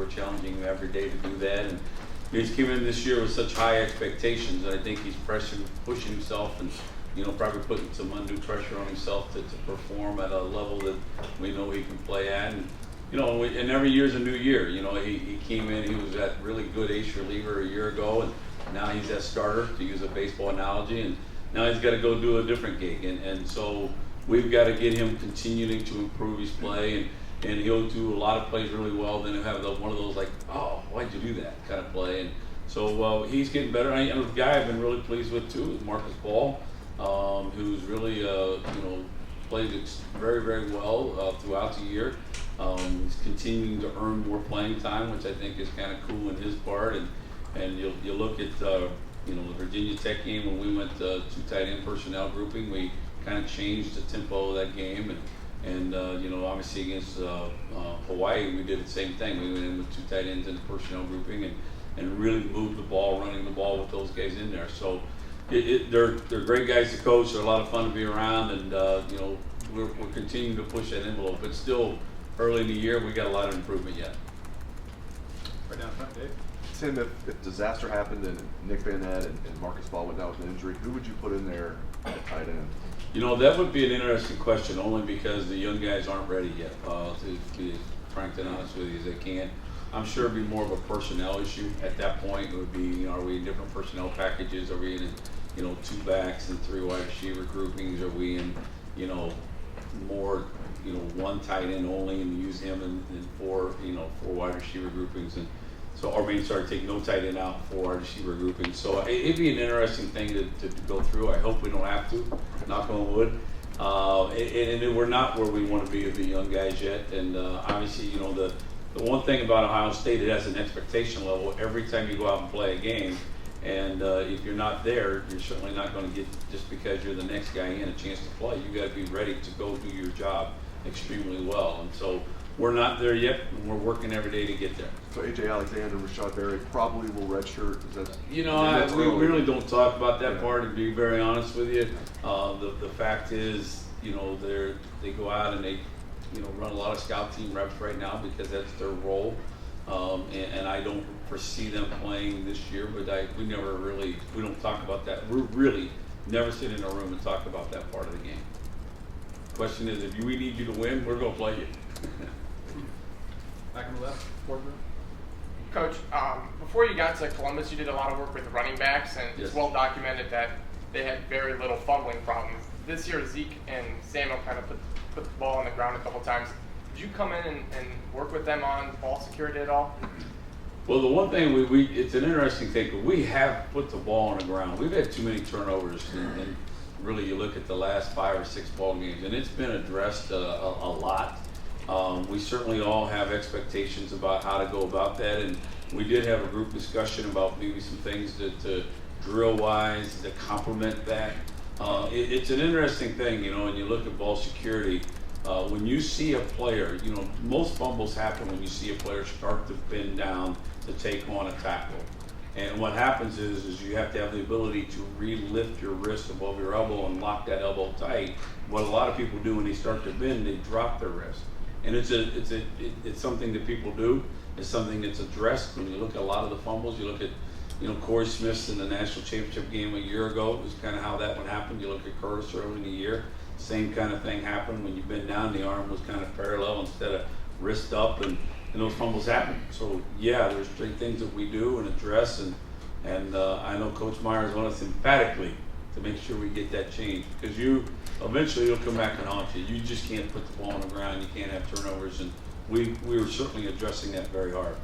we're challenging him every day to do that. And he's came in this year with such high expectations, and I think he's pushing himself and, probably putting some undue pressure on himself to perform at a level that we know he can play at. And, and every year's a new year. He came in, he was that really good ace reliever a year ago, and now he's that starter, to use a baseball analogy, and now he's got to go do a different gig. And so we've got to get him continuing to improve his play, and he'll do a lot of plays really well. Then he'll have one of those like, oh, why'd you do that kind of play. And so he's getting better. And a guy I've been really pleased with too is Marcus Ball, who's really played very, very well throughout the year. He's continuing to earn more playing time, which I think is kind of cool in his part. And you look at the Virginia Tech game when we went to 2 tight end personnel grouping. We kind of changed the tempo of that game, and obviously against Hawaii we did the same thing. We went in with 2 tight ends in the personnel grouping and really moved the ball, running the ball with those guys in there. So they're great guys to coach. They're a lot of fun to be around, and we're continuing to push that envelope. But still early in the year, we got a lot of improvement yet. Right down front, Dave. Tim, if disaster happened and Nick Van Ed and Marcus Ball went down with an injury, who would you put in there at tight end? That would be an interesting question, only because the young guys aren't ready yet. To be as frank and honest with you as they can. I'm sure it'd be more of a personnel issue at that point. It would be, are we in different personnel packages? Are we in, 2 backs and 3 wide receiver groupings? Are we in, more, 1 tight end only and use him in 4 wide receiver groupings? And so, take no tight end out, 4 wide receiver groupings. So it'd be an interesting thing to go through. I hope we don't have to, knock on wood. And we're not where we want to be with the young guys yet. And obviously, the one thing about Ohio State, it has an expectation level every time you go out and play a game. And if you're not there, you're certainly not going to get, just because you're the next guy in, a chance to play. You got to be ready to go do your job extremely well. And so we're not there yet, and we're working every day to get there. So A.J. Alexander and Rashad Berry probably will redshirt. We really don't talk about that part, to be very honest with you. The fact is, they go out and they run a lot of scout team reps right now because that's their role. And I don't foresee them playing this year, but we don't talk about that. We really never sit in a room and talk about that part of the game. Question is, if we need you to win, we're going to play you. Back on the left, fourth row. Coach, before you got to Columbus, you did a lot of work with running backs, and Yes. It's well documented that they had very little fumbling problems. This year, Zeke and Samuel kind of put the ball on the ground a couple times. Did you come in and work with them on ball security at all? Well, the one thing it's an interesting thing, but we have put the ball on the ground. We've had too many turnovers, and really you look at the last 5 or 6 ball games, and it's been addressed a lot. We certainly all have expectations about how to go about that, and we did have a group discussion about maybe some things to drill-wise to complement that. It's an interesting thing, and you look at ball security. When you see a player, most fumbles happen when you see a player start to bend down to take on a tackle. And what happens is you have to have the ability to re-lift your wrist above your elbow and lock that elbow tight. What a lot of people do when they start to bend, they drop their wrist. And it's something that people do. It's something that's addressed. When you look at a lot of the fumbles, you look at Corey Smith's in the national championship game a year ago. It was kind of how that one happened. You look at Curtis early in the year. Same kind of thing happened. When you bend down, the arm was kind of parallel instead of wrist up, and those fumbles happen. So yeah, there's 3 things that we do and address, and I know Coach Myers wants us emphatically to make sure we get that changed, because eventually you'll come back and haunt you. You just can't put the ball on the ground. You can't have turnovers, and we were certainly addressing that very hard.